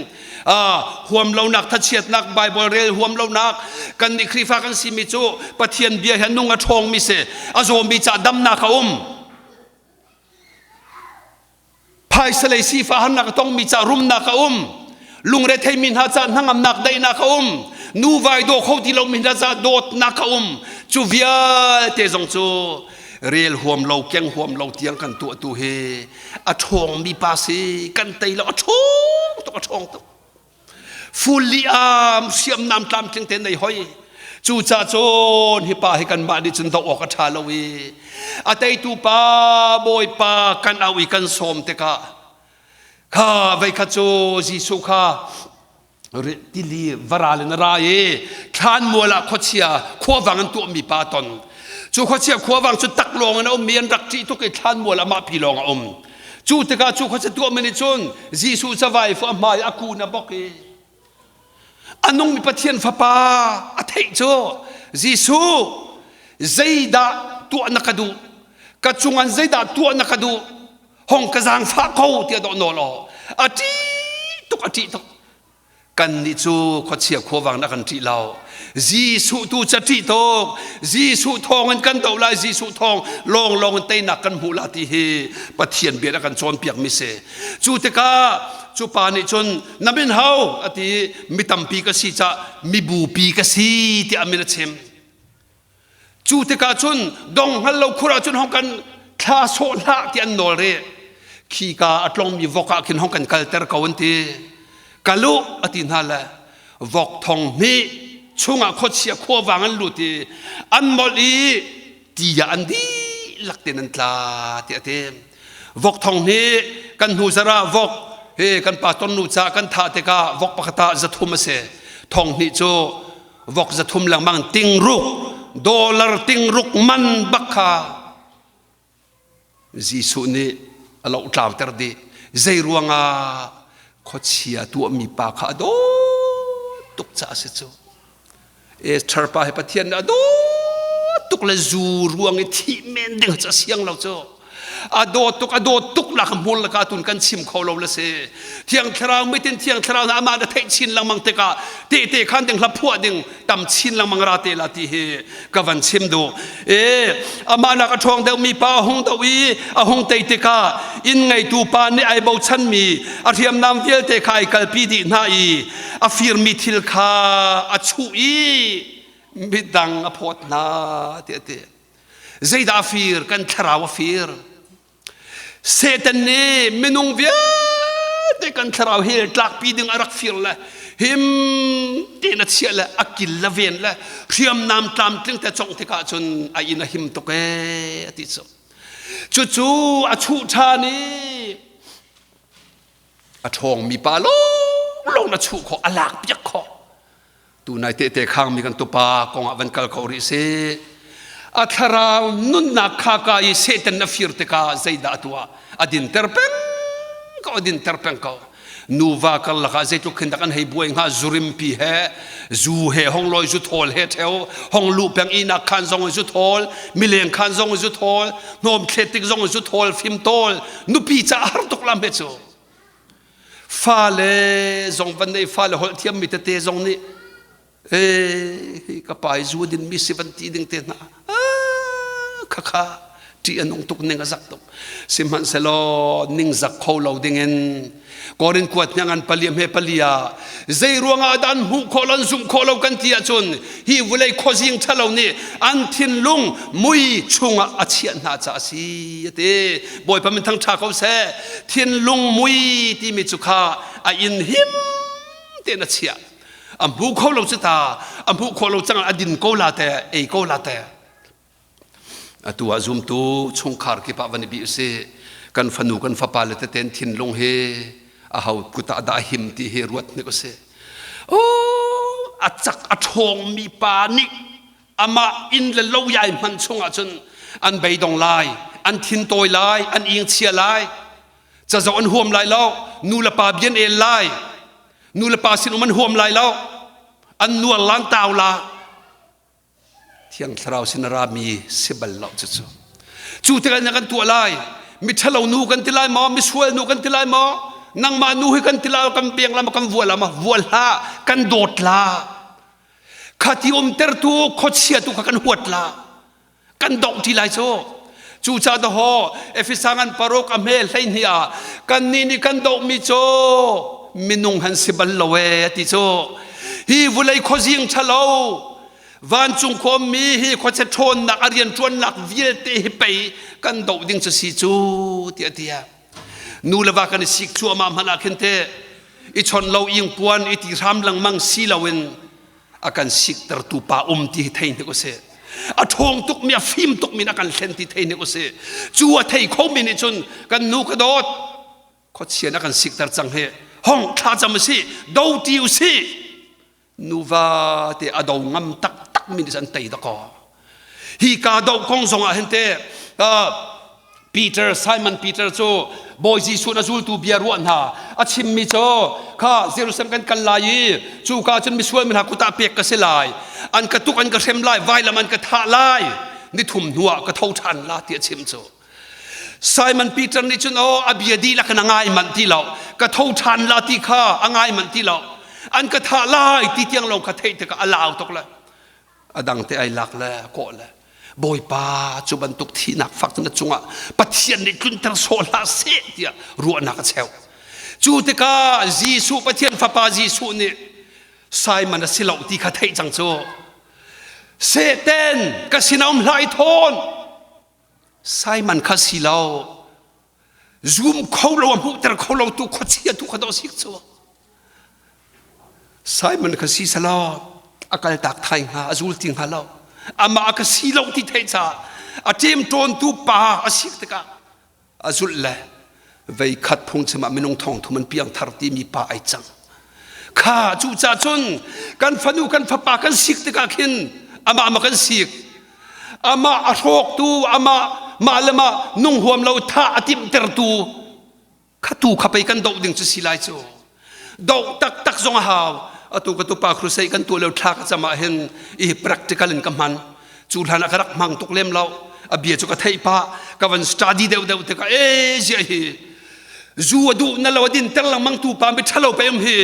ห่วมเหล่านักทัดเชียดนักไบเบิลเรลห่วมเหล่านักกันนิครีฟ้ากันสิมิจูปะเทียนเบียร์นุงอาทองมิเสอาโจมีจ่าดำนาคา ายสเลสีฟ้าหันนักต้องมีจารุมนักลุงเรทให้มินหาจานหังอำนักได้นักนูไวโดเขาที่เรามินหาจาโดดนักจูเวียเตจงจูเรียลห่วมเราเกียงห่วมเราเตียงกันตัวเฮอชงมีภาษีกันไตเราอชงตัวฟูลีอามเสียมน้ำตามเชียงเตนในห้อยจูจ่าโจนฮิปาให้กันมาดิจนต้องออกกระชาลวีอาเตตูปาบอยปากันเอาอีกันสมเตกะข้าไว้ข้าโจจิสุข้าดิลีวราเลนรายทานมัวละขดเชียขั้ววังตัวมีปาตอนจูขดเชียขั้ววังจุดตักลงนะเมียนรักจีทุกทานมัวละมาพีลงจูเตกะจูขดเชียตัวมันจนจิสุจะไว้ฟ้ามาอากูนะบอกอันนงมีปะเทียนฟ้าป่าอาเทโจจิสุใจดาตัวนักดูกระจุงันใจดาตัวนักดูห้องกระจางฟ้าเขาเตียดอนโลอาทิตุกกันนิจูขดเชียขั้ววังนักกันที่เราจีสุตูจะที่ตกจีสุทองกันตัวลายจีสุทองลองเตนักกันหูลาติเฮปะเทียนเบียดกันจนเปียกมิเสจูเตกาจูปานิจนนับเป็นเฮาอติมิตัมปีกสีจะมิบูปีกสีที่อเมริกาจูเตกาจนดงฮัลโลคุราจนห้องกันคลาโซลาที่อันโนเรขีกาอัตลงมีวกาคินห้องกันกัลเตอร์กาวันทีกาลุอตินฮัลละวกทองมีช่วงขดเชียขั้ววางอันลุตีอันมอลีตียอันดีลักเตนันตลาเตเตวกทองนี้กันหูสระวกเฮกันป่าต้นนูจากันท่าเตกาวกปะกตาจะทุ่มเสทองนี้โจวกจะทุ่มหลังมังติงรุกดอลลาร์ติงรุกมันบักคาจีสุนี้เราอุตลาวเตอร์ดีใจรวงอาขดเชียตัวมีปากขาโดตุกจ้าเสียโจชาร์ปาให้ปะเทียนนะดูตุกเลยจูรวงไอ้ที่เมนดึงจะเสียงเราเจ้าอโดตุกหลักมูลละกาตุนกันชิมเขาเราละเสเที่ยงคราวไม่เต็นเที่ยงคราวนะอามาได้เทชินลังมังเตกาเตขันดึงลับพัวดึงตำชินลังมังราเตลาติเฮกวันชิมดูอามานักทองเดมีปาหงตวีอาหงเตกาอินไงตูปานในไอเบาชันมีอาเทียมนำเวลเตคายกัลปีดีนาอีอาฟิร์มิทิลคาอาชูอีมิดังอพอดนาเตใจดาฟิร์กันคราวฟิร์เซตันเน่เมนุงเวียเด็กันคราวเฮลตลักปีดึงอารักฟิร์ละหิมเตนัดเชียละอักิลละเวนละเพียมนำตามตึงแต่จงเทกาจนอายินะหิมตกเอติโซจู่อาชูชานีอาทองมีปาลงนะชูขออลากเปียกขอตูนายเตะข้างมีกันตุปากองอวันกัลเขาริเซอาคาราวนุนนักข้ากายเซตันนฟิร์ตกาใจดาตัวอดินเตอร์เป็นก็นูวากัลละกาใจทุกขึ้นตะกันให้บวยงาจุริมปีเฮจูเฮห้องลอยจุดทอลเฮเทวห้องลูกเป็นอินักขันซองจุดทอลมิเลนขันซองจุดทอลโนมเคติกซองจุดทอลฟิมทอลนูปีจะอาร์ตุกลามเบโซฟาเลซองวันนี้ฟาเลหอลเทียมมิเตเตซองนี้ก็ไปจูดินมี70ดิ่งเตนะข้าที่อันองตุกเนงจักตุกสิมันเซลนิงจักเขาเราดิ่งเงินกอรินกวดยังอันปลียมเฮปลียาใจรวงอาดันหูโคลันซุ่มโคเรากันที่อาจนฮีวุเลยโคจิงทะเลนี่อันทินลุงมุยชุงอาเชียนนาจ่าสีเตบอยพมันทั้งชาเขาเสทินลุงมุยที่มิจุคาอินหิมเตนัเชียอัมพูโคเราจุตาอัมพูโคเราจังอดินโคลาเตโคลาเตตัวจุมตูชงคาร์กิปะวันนี้บิเซกันฟนูกันฟ้าปาเลตเตนทินลงเฮอาหาวกุตาดาหิมที่เฮรวดนี่ก็เซโอ้อาจักอาทองมีปานิอามาอินเลลอยายมันชงอาจนอันใบดองลายอันทินโตยลายอันอิงเชียลายจะจะอันห่วมลายแล้วนูละปาเบียนเอลายนูละปาสินมันห่วมลายแล้วอันนัวล้านตาวลาเที่ยงคราวสินรามีเสบัลเราจู่ที่กันกันตัวลายมิทะเลนูกันที่ลายมอมิสวยนูกันที่ลายมอนังมานูให้กันที่ลายกันเบียงละมากันวัวละมาวัวละกันโดดละขัดยมเตอร์ตูขดเชียตุกันหัวละกันดอกที่ลายโซ จูจ่าดฮอเอฟิสังันปารกอเมลให้เนียกันนี่กันดอกมิโจมินุงหันสิบัลลเวติโจฮีวุเลยขจิงชะลาววันจุงคมมีฮีขจะทนนักเรียนชวนนักวิลเตฮิไปกันดอกดิ่งจะสิจูเตียนูเลวากันสิกชัวมามันอาคินเตอิชอนเราอิงปวนอิติรามลังมังสีลาวินอากันสิกตรตูปาที่ไทยนี่ก็เสอทงตุกมีฟิมตุกมีนักการเล่นที่ไทยนี่ก็เสจัวไทยเขามีนิชนกันนูกระโดดเขาเชียนักการสิกตรจังเฮห้องข้าจำสิดาวติวสินูว่าเตอดาวงำตักมีนิสันไตตะกอฮีกาดาวคงส่งอาเห็นเตปีเตอร์ไซมอนปีเตอร์โจบอยจีสุนัจูลตูเบียร์วันฮาอาชิมมิโจข้าเซรุเซมกันกันลายจูกาจนมิสวยมันหากุตาเปียกกระเสลายอันกระตุกอันกระเซมลายไวละมันกระทะลายนี่ทุ่มหัวกระเท่าทันลาเตียชิมโจไซมอนปีเตอร์นี่จุนโออเบียดีละกันง่ายมันที่เรากระเท่าทันลาที่ข้าง่ายมันที่เราอันกระทะลายที่เตียงลงกระเทยเตกะอลาวตกละอดังเตไอหลักละโกละบอยป้าจุบันตุกที่นักฟักนั้นจุงอ่ะปะเทียนในกุนทรโซลาเสียเดียรัวนักเชวจูเตกาจีสูปะเทียนฟ้าป้าจีสูนี่ไซมันสิเหล่าที่ข้าไทยจังโจเซเตนก็สินอมไลทอนไซมันข้าสิเหล่าซูมเขาเราพูดแต่เขาเราตุกขจีตุกขดอสิกโจไซมันข้าสิสลาอากาศตักไทยฮะจูลติงฮาเราอามาก็สีเหล่าที่ไทยจ้าอาเจมโจนตูป่าอาศิกตะกะอาจุลเล่ไว้ขัดพงษ์สมามินงทองทุมันเปียงทาร์ตีมีป่าไอจังข้าจูจ่าจนกันฟันูกันฟ้าป่ากันศิกตะกะขินอามากันศิกอามาอโศกตูอามาละมานุ่งห่วมเราท่าอติมเตอร์ตูข้าตูข้าไปกันดอกดิ่งจะสิไลโจดอกตักจงหาวอตุกตุปาครุเซกันตัวเราทักจะมาเห็นอี practical กันมันจูลานักรักมังตุกเล่มเราอเบียจุกไทยป้ากับวัน study เดวเตกเอเจียฮีจูดูนั่นเราดินเตลังมังตูปาไม่ทะเลาไปฮี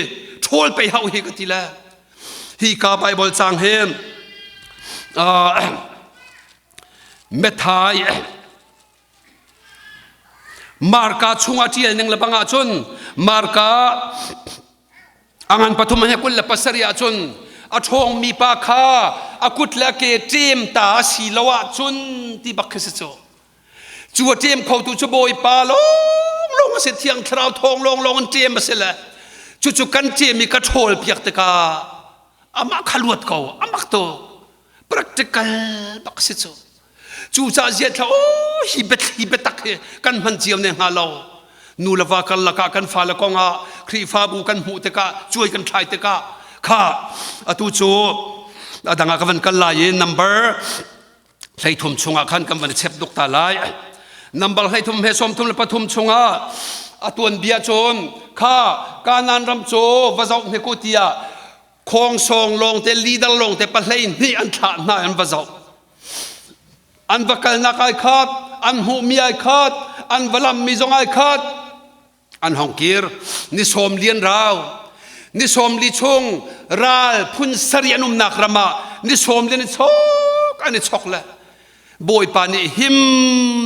โชลไปเฮาฮีกันทีละฮีกาไบเบิลจางเฮมเมทายมาร์กาชุงอาเจียนึงละบังอาชนมาร์กาอังอันปฐุมเหกุลละปัสริอาจุนอาชงมีปาคาอากุตละเกจิมตาสีลวะจุนที่บักเสโจจัวเจมเขาตูจบอยปาลงเสียเทียงทราวทองลงเจมมาเสละจุกันเจมีกระโถลเปียกตะกาอามาขลวดเขาอามักโต practical บักเสโจจูจ่าเจียทโอ้ฮิเบตักกันมันเจียวเนี่ยฮาโลนูละวากันละกากันฟ้าละกงอาครีฟ้าบูกันหูเตกะช่วยกันทายเตกะข้าอตุจูดังอากันกันลาย number ให้ทุ่มชงอาคันกันวันเช็บดกตาลาย number ให้ทุ่มเฮสมทุ่มละปทุ่มชงอาอตวนเบียโจนข้าการนันรำโจวะเจ้าเนกุติยาคงทรงลงเตลีดลงเตปะเลนนี่อันขาดน่าอันวะเจ้าอันวะกันนักไอขาดอันหูมีไอขาดอันวะลำมีจงไอขาดอันฮองกีร์นิสมเลียนราวนิสมลิชงราลพุนสรียนุมนักรมานิสมเลียนชกอันนี้ชกละบอยปานี่หิม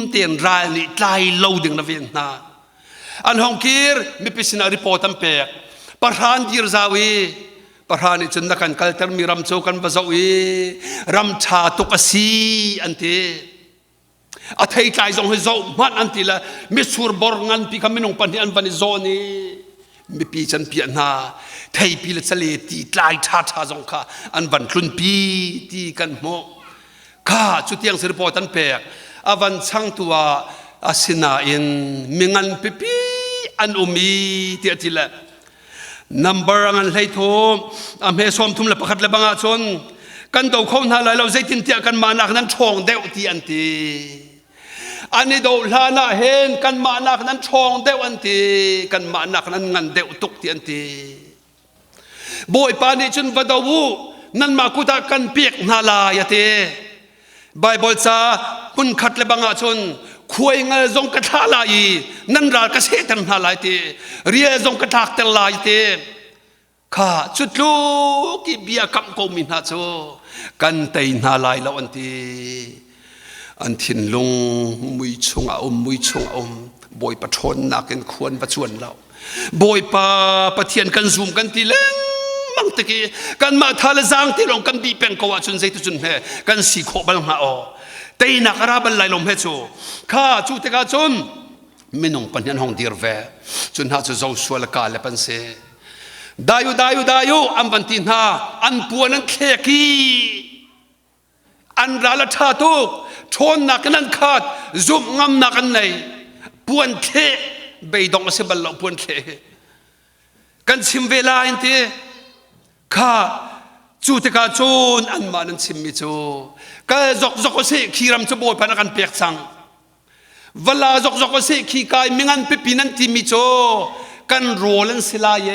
เตียนราลนี่ไล่โลดึงนาเวียนนาอันฮองกีร์มีพิษนารีพอร์ตัมเปกประธานดีร์ซาวีประธานนี่จนนักการคัลเตอร์มีรำโจกันบะซาวีรำชาตุกสีอันเตอาทัยใจจงให้โจมันอันที่ละมิสูร์บอร์งันปีคำมินงปันที่อันปันโจนี่มีปีจันปีนาทัยปีละเสลตีไล่ชาจงข้าอันวันคลุนปีตีกันโมข้าจุดยังสิริพอตันเปกอาวันช่างตัวอาศินาอินมิงันปีอันอุมีที่อันที่ละ number อันให้ทุ่มอเมซอมทุ่มละประคัดละบังอาชนกันตัวเขาหน้าไหลเราใจตินเตียกันมานักนั้นชงเดวที่อันที่อันนี้ดูลานาเห็นกันมานักนั้นชงเดวอันที่กันมานักนั้นงันเดวตุกที่อันที่บ่อยปานิจุนวัดวูนั่นมากุตากันเปียกนาลายเตไบเบิลซาปุ่นขัดเลบังอาชนคุยงาจงกระทาลายนั่นรากเกษตรนาลายเตเรียจงกระทักเตลายเตข้าจุดลูกเบียกับกมินฮาโจกันเตยนาลายละวันที่ อันทินลุงมุยชงมุยชงบอยปะทนนักกันควรประชวนเราบอยปะปะเทียนกันซูมกันทีเล่งมังตะกี้กันมาทาลจางที่ลงกันบีเป็นกว่าจุนใจตุจุนเฮกันสีโคบัลมาแต่นักราบัลไลลมเฮจูข้าจูเตกาจุนไม่นงปัญญาห้องดีร์เวจุนหาจะเจ้าสวลกาเลปันเซดายุอันบันตินหาอันปวนันเคกีอันราลธาตุทนนักนันขาดจุ่มงำนักในปวนเคไปดองเสบัลลปวนเคกันชิมเวลาอินเตข้าจูเตกาจูนอันมานันชิมมิจูก็จกเสขีรำจะบอยพนักกันเปียกสังเวลาจกเสขีกายมิงันเปปินันติมิจูกันโรลันสิลาย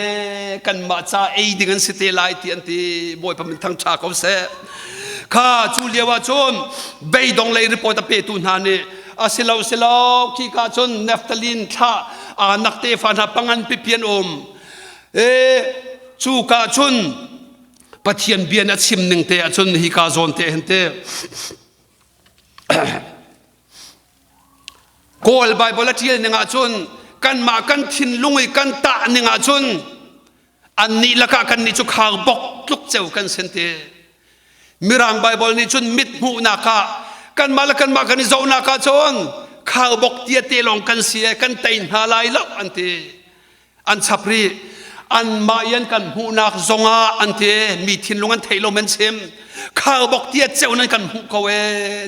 กันมาจ้าดิงันสิเตลายที่อันที่บอยพมันทั้งชาเขาเสข้าจูเลียวจนเบยดองเลยรีพอร์ตเปตุนฮานีสิลาวขี้กาจนเนฟตาลินท่านักเตฟันหาปังงันเปเปียนจูกาจนปะเทียนเบียนชิมหนึ่งเตะจนฮิกาโซนเตะเห็นเตะโกลไบเบิลเทียนหนึ่งจนกันมากันทินลุงกันตาหนึ่งจนอันนี้ละกันนี่จุกหางบกลุกเจ้ากันเซนเตมิรังไบเบิลนี่จนมิดหูนักกันมาละกันมากันนี่เจ้านักจนข้าวบกเตียเตลงกันเสียกันเตนหาลายแล้วอันเตอันชับรีอันมายันกันหูนักจงอันเตมีทินลุงอันเทโลเมนเซมข้าวบกเตียเจ้านั้นกันหูเขา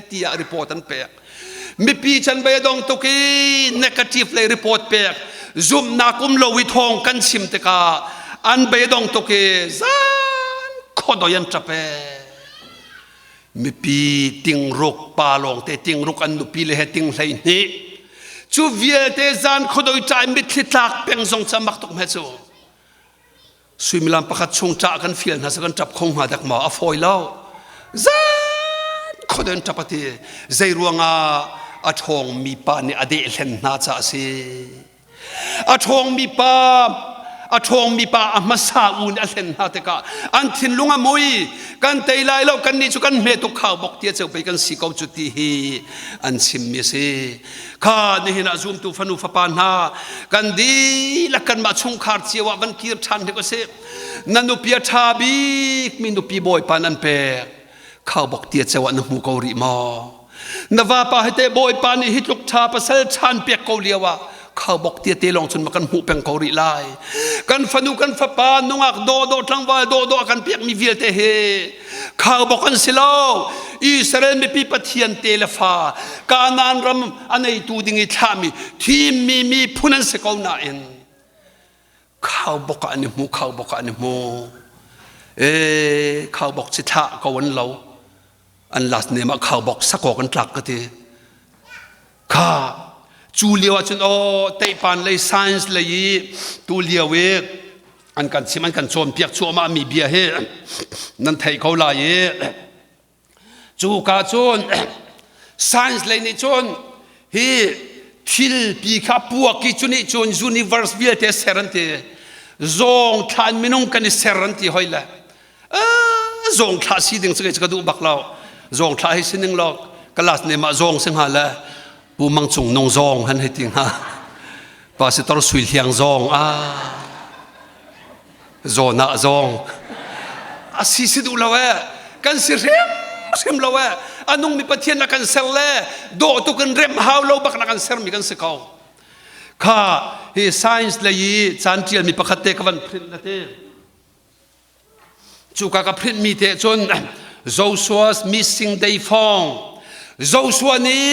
เตียรีพอร์ตันเปกมีปีฉันไปดองตุกีเนกาทีฟเลยรีพอร์ตเปกซุ่มนักุมโลวิทองกันชิมเตกาอันไปดองตุกีซันขอดยันจับเปมีปีติงรุกปาลงเตติงรุกอันนุปีเลยติงเลยนี่จูเวียเตซันขอดใจมิดทิตักเป็นทรงจำมักตุกเมจูสุยมิลามประคัดชงจากกันฟิลนะสักกันจับคงหาดักหมาอฟอยเล่าซันขอดยันจับปฏิใจรวงอาทองมีปานี่อดีตเห็นน่าจะสิอาทองมีปาอามาซาอุนอเห็นน่าเตกะอันทินลุงมวยกันเตยไลแล้วกันนี่จุกันเมตุข่าวบอกเตี้ยเจ้าไปกันสิเขาจุดที่อันซิมเมสิข้านี่เห็นอาซุมตูฟันูฟปานฮากันดีละกันมาชงขาดเสียววันกีร์ชันเด็กเสนันนุปีชาบิกมินุปีบอยปานันเปข้าวบอกเตี้ยเจ้าวันหูเกาหลีมานว่าปาให้เตบอยปานี่ฮิตลุกชาปะเซลชันเปียกเกาหลีวะข้าวบอกเตี้ยเตลองจนมากันหูเป็นเกาหลีไลกันฟันูกันฟ้าปานนุ่งอักโดทั้งวันโดกันเปียกมีวิลเตเฮข้าวบอกกันสิลาวอิสราเอลมีปีปะเทียนเตลฟ้าการนานรำอันไหนตูดิ่งอิทามีที่มีผู้นั้นเสกเอาหน้าเองข้าวบอกกันนี่มูข้าวบอกกันนี่มูข้าวบอกสิทะกวนเราอันลัสเนี่ยมาข่าวบอกสักกันตรักก็ทีข้าจูเลียวจนเตยปานเลยไซน์เลยตูเลียวเวกอันกันสิมันกันโจมเปียกชัวมามีเบียเฮนั่นไทยเขาลายจูกาจนไซน์เลยนี่จนเฮทิลปีขับปัวกิจุนี่จนยูนิเวอร์สเบียเตเซรันเตซงทานมินุงกันเซรันเตหอยละซงคลาสีดึงสกัดกระดูบักเราซองคลายสิ่งหนึ่งหรอกกลาสเนี่ยมาซองซึ่งหาละปูมังจงนงซองหันให้ติงฮะภาษาตรสุยเทียงซองซอน่ะซองสิดูละเวกันสิเร็มละเวอันนุ่งมีปะเทียนละกันเซลเล่โดตุกันเร็มฮาวโลบักละกันเซร์มีกันสิเขาข้าเฮไซน์เลยจานเทียนมีปะคัตเตกันพรินละเตจูกากพรินมีเตจนJoshua's missing day found Joshua นี้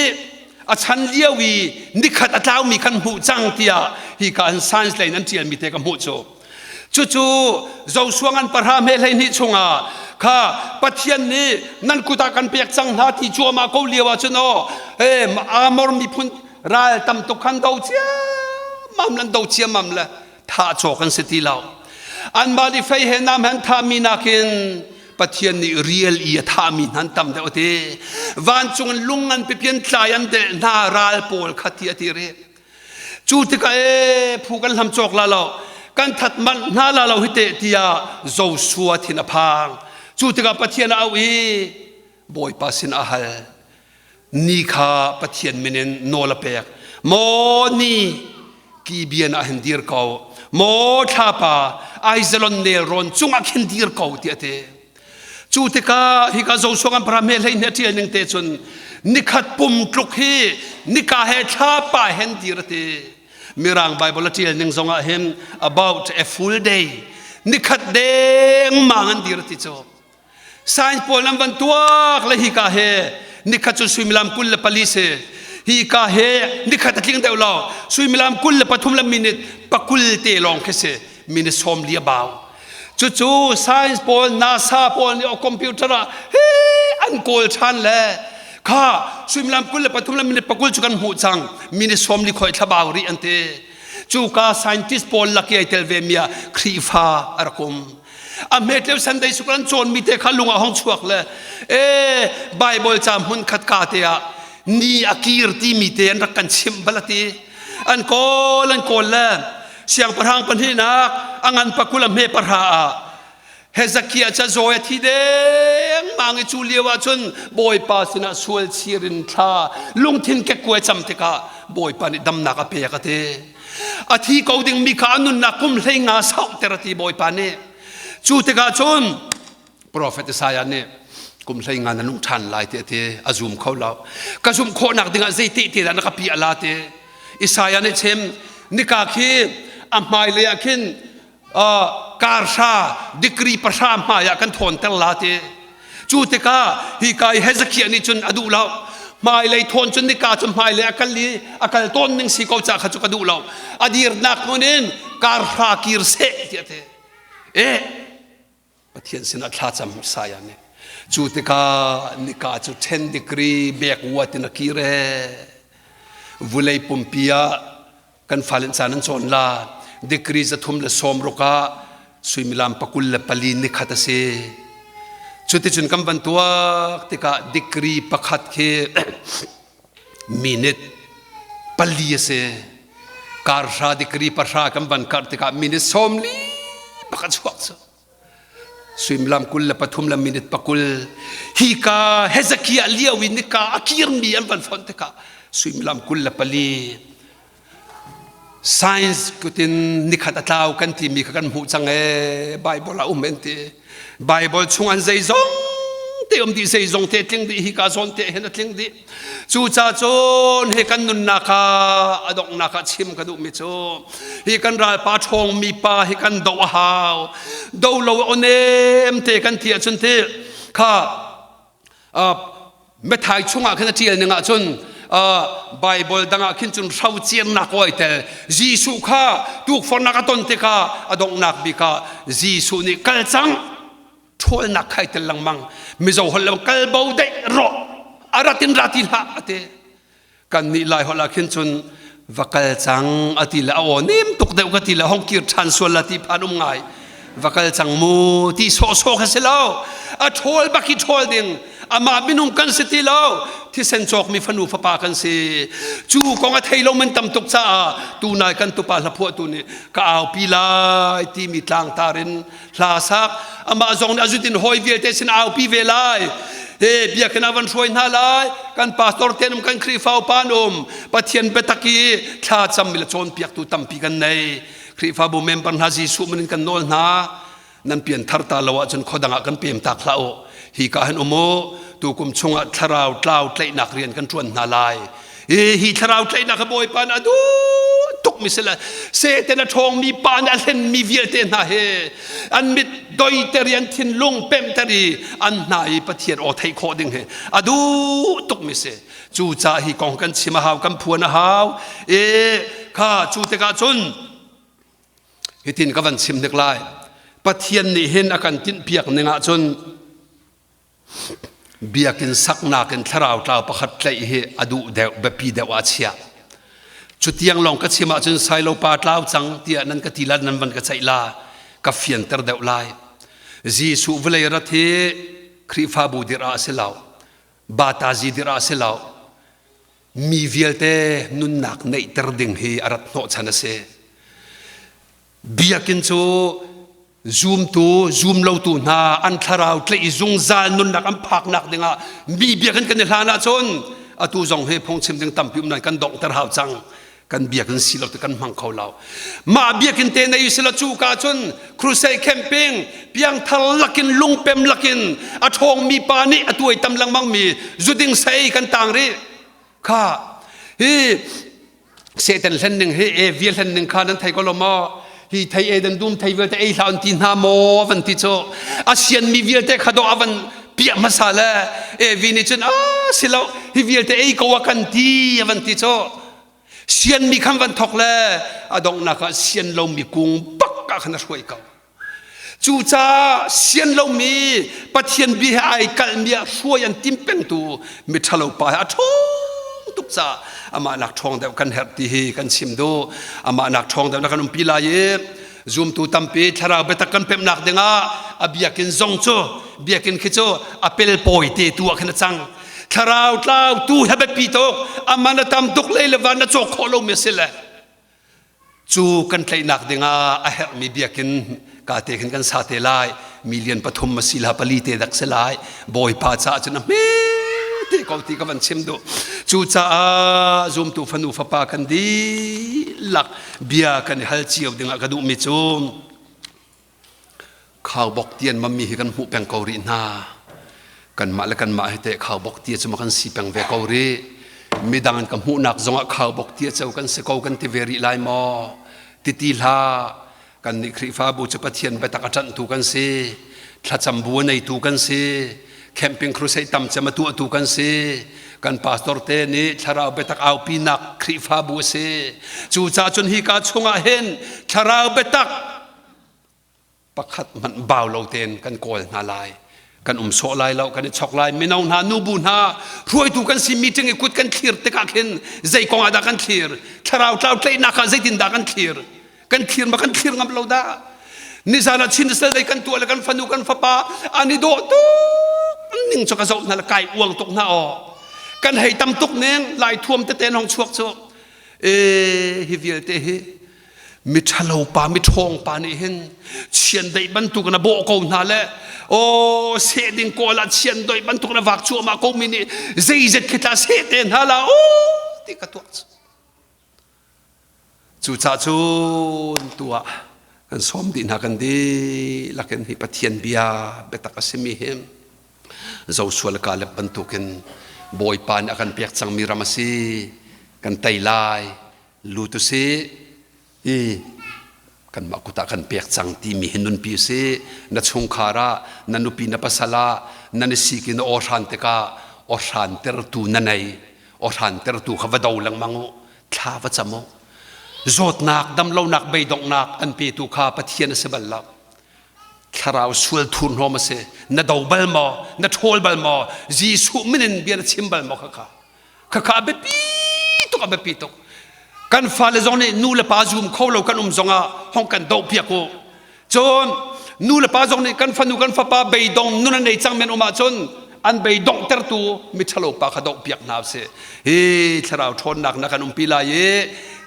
อาชันเลี้ยวีนิขัดอัตลาวมีขันหูจังเตียฮีการสันส์เลยนั้นเทียนมีเตกับหูโจจู่Joshuaงันปะรามเฮเลยนี่ชงข้าปะเทียนนี้นั่นกุตากันเปียกจังนาที่จัวมาเกาเลียวจนอามอร์มีพุนรายตำตุกันดาวเชียมัมลันดาวเชียมัมละท่าโจกันสติเราอันบาลีไฟเฮนามหันทามีนักินปะเทียนนี่เรียลอีทามินันตำเดอเตวันจงลุงอันเปียนทายันเดนาราลโปลขัดที่เรจูติกาผู้กันทำโจกลาเรากันถัดมันนาลาเราฮิเตติยาโจชัวทินพังจูติกาปะเทียนเอาบอยปัสินอาหาร นี่ข้าปะเทียนมินโนละเปกโมนี่กีเบียนอาเฮนดีร์เขาโมท่าป่าไอเซลอนเนรอนจุงอาเฮนดีร์เขาเตียเตจูติกาฮิกาโจสงัมพระเมลัยเนตียนึงเตจนนิขัดปุ่มตลุกฮีนิกาเฮท่าป่าเฮนดีร์เตมีร่างไบเบิลเตียนึงทรงอาเฮน about a full day นิขัดเด้งมังอันดีร์ติโจสายพอลำวันตัวและฮิกาเฮนิขัดจุสุยมิลามกุลละปลิเซฮิกาเฮนิขัดตะลิงเดวลาสุยมิลามกุลละปฐุมละมินิตปะกุลเตลองเคเซมินิสอมเลียบาวจู่ๆ science พอล NASA พอลนี่เอาคอมพิวเตอร์เฮ้อันโกลชันแหละข้าสุยมิลามกุลละปฐุมละมินิตปะกุลจุกันหูจังมินิสอมลิคอยทบาวรีอันเตจู่ข้า scientist พอลลักยัยเทลเวมียครีฟาอารักุมอเมริกาสันได้สุกันโจนมีเตะขาลุงห้องชวกเลยไบเบิลจำหุ่นขัดกาเตียนี่อากีร์ที่มีเตะอันรักกันชิมบลตีอันโกลเลยเสียงประหังปันที่นักอันปักุลเมปะราเฮซักยาจะโจยที่เด้งมังจูเลียวจนบอยปาสินะสวลชีรินทราลุงทินแกกวยจำเตกะบอยปานิดำนักเปียกเตอาทิเขาดึงมีขานุนนักกุมเลยงาสาวเตระตีบอยปานีจูติกาชนโปรเฟตสายานเนี่ยกุมใช้งานนั้นนุ่งชันลายเตะอาซุมเขาเรากระซุมโคนักดึงอาเซติเตะนักปีอาลาเตอิสายานเนี่ยเชมนิกาคีอัมไมเลียคินการชาดิกรีประชามายากันทนเตลาเตจูติกาฮิกายเฮซเคียนี่จนอดูเราไม่เลยทนจนนิกาจนไม่เลยอากลีอากาลต้นหนึ่งสีเขาจากขจุกอดูเราอดีรนักมุนินการชากีรเซเตปะเทียนสินะท่าจำสายนี่จูติกานิกาจู10 degree เบกวัดนักกีเรวุเลยปุ่มปียกันฟันสานันจนลา degree จะทุ่มละสมรุกาสุยมิลามปะกุลละปลีนิขัดเสจุดที่จุนกำบันตัวติกา degree ปะขัดเคminute ปลีเสการชา degree ปะชากำบันการติกา minute สมลีปะขัดสวกซสุยมลามกุลละปฐุมละมินิตปะกุลฮิกาเฮซักยาเลียวินิกาอาคีร์มีอันบันฟอนเตกาสุยมลามกุลละปลี science กุตินนิขัดตาวกันที่มีกันหูจังไบเบิลอุเมนตีไบเบิลชงอันใจซงเตอมดีใจซงเตติงดีฮิกาซอนเตเห็นติงดีจูจ่าจนเฮกันนุนนักอดอกนักชิมกระดูมิโจฮิกันราปาชงมีปาฮิกันดาวหาวดาวโลอเนมเตกันเทียจนเตข้าเมื่อไทยชงอ่ะขึ้นเทียนหนึ่งอ่ะจนไบเบิลดังขึ้นจนเศร้าเจียนนักไว้แต่จีสุข้าทุกคนนักต้นเตกาอดอกนักบิกาจีสุนี่กัลจังช่วยนักให้เตลังมังมิโซฮลกัลบาวเดรออารัตินรัติลาเตกันนี่ลายฮลาขึ้นจนวักลจังอติลาโอนิมตุกเดวกติลาห้องกิรชันส่วนลาติพานุงไงวักลจังมูที่โซโซกันเสลาอัทโฮลบักิทโฮลดิงอามาบินุงกันสิติลาที่เซนจอกมีฟันูฟปากันสิจูกองอัฐไฮโลมันตำตุกซาตูนายกันตุปาละพวตูนี่ก็เอาปีลายที่มีทางตารินลาซักอามาจงอาจุดินหอยเวลเตสินเอาปีเวลายเบียกันอาวันช่วยนาลายกันปาสตอร์เตนมกันครีฟาวปานมปะเทียนเปตะกีท่าจำมิลชนเปียกตูตัมปีกันในครีฟาบุเมมปันฮาจิสุมันกันโนลนานั่นเปลี่ยนทาร์ตาลาวะจนขดังกันเปลี่ยนตากลาโอฮีกาฮันอโมตูกุมชงอัทราวตลาวเตนักเรียนกันชวนนาลายฮีทราวเตนักบอยปานอดูตุกมิสละเซเตนทองมีปานอันเห็นมีเวียเตนาเฮอันมิดดอยเตรียนทินลุงเป็มตรีอันนายปะเทียนอไทยโคดิงเฮอดูตุกมิเสจูจ่าฮีกองกันชิมหาวกันพัวนะฮาวข้าจูเตกาจนฮิตินกับวันชิมเด็กลายปะเทียนนี่เห็นอาการตินเปียกหนึ่งจนเบียกินสักนากินทราวตาวประคัดเลยเฮอดูเดวแบบปีเดวอาเชียจุดยังลองกัชิมาจนไซโลปาตลาวจังเตียนันกติลานันวันกัใจลากับเฟียนเตอร์เดวไลจีสุวเลยรัตเฮครีฟาบูดิราเซลาวบาตาจีดิราเซลาวมีเวลเตนุนนักในเตอร์ดิงเฮอารัตโนชันเซเบียกินโซzoom lo tu na an tharau tle izung zal nun nak am phak nak dinga mi bia kan kan hlana chon tu zong he phong chim ding tam pi nan kan dong tar hau chang kan biakin silo te kan mang khau lau ma biakin te nei sila chu ka chun crusade camping piang thal lakin lungpem lakin a thong mi pa ni atuai tam lang mang mi zuding sai kan tang ri kha hi Satan landing he e vil landing kha nan thai ko lo ma hi thai e dan dum thai vel te e laun tin ha mo van ti cho asian mi vil te khado avan pia masala e vini chun silo hi vil te e ko kan ti avan ti cho sian mi kham van thok le adong na kha sian lo mi kung pak ka khana soi ka chu cha sian lo mi pathian bi ai kal mi soi an tim peng tu mi thalo pa a thong tuk cha ama nak thong da kan her ti hi kan sim do ama nak thong da kan pi la ye zoom tu tampi thara beta kan pem nak denga abiakin zong cho biakin khicho apel poi te tu akhna chang tharau tlau tu habe pi tok amana tam tuk le lewan na chok kholo mesele chu kan thlai nak denga a her mi biakin ka te kan sa te lai million pathum masila pali te dak selai boy pa cha chuna me te ko ti ka van chim do chu cha zoom tu fanu fa pa kan di lak bia kan hal chiu denga ka du mi chum khaw bok tian mammi hi kan hu peng ko ri na kan ma la kan ma te khaw bok tia chuma kan si peng ve ko ri midang kan hu nak zonga khaw bok tia chau kan se ko kan ti veri lai mo ti ti la kan ni khri fa bu chapa thian ba tak athan tu kan se thla cham bu nei tu kan se camping crusade tam chama tu kan se kan pastor te ni tharau betak au pinak khri fa bu se chu cha chun hi ka chunga hen tharau betak pakhat man baw lo ten kan kol na lai kan so lai lo kan chok lai minau na nu bu na roi tu kan si meeting e kut kan khir te ka khen zai kong ada kan khir tharau tlau tlei na ka zai tin da kan khir ma kan khir ngam lo da ni zana chin sa dai kan tu ala kan fanu kan fa pa ani do tu ning cho ka zo na la kai uang tok na o kan hei tam tuk neng lai thuam te ten hong chuak cho hi vial te hi mi thalo pa mi thong pa ni hen chian dei ban tu na bo ko na le o se ding ko la chian doi ban tu na wak chu ma ko mi ni zei zet khita se ten hala o ti ka tuak chu cha chu tua kan som din ha kan di laken hi pathian bia betak asimi hem zo sual ka le ban tu ken boy pan akan piak chang mi ramasi kan tai lai lu tu se i kan makuta kan piak chang ti mi hinun pi se na chung khara na nu pi na pasala na ni sikin o ran te ka o ran ter tu na nei o ran ter tu khawa dau lang mangu thawa chamo zot nak dam lo nak bei dong nak an pi tu kha pathian se bal la tharau sul thun ho ma se na dau bal mo na thol bal mo ji su minin biar chim bal mo kha be pi to kan fa le zone nu le pa zum kho lo kan zonga hong kan do pia ko chon nu le pa zone kan fa nu kan fa pa bei dong nu na nei chang men uma chon an bei dong ter tu mi thalo pa kha do piak na se he tharau thon nak na kan pi la ye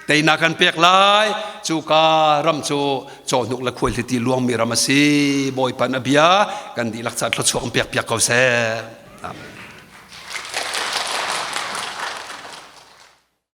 tay na kan pek lai chu ka ram chu cho nuk la khoi ti luang mi ramasi boy pan abia kan di lak chat lo chu pek ko se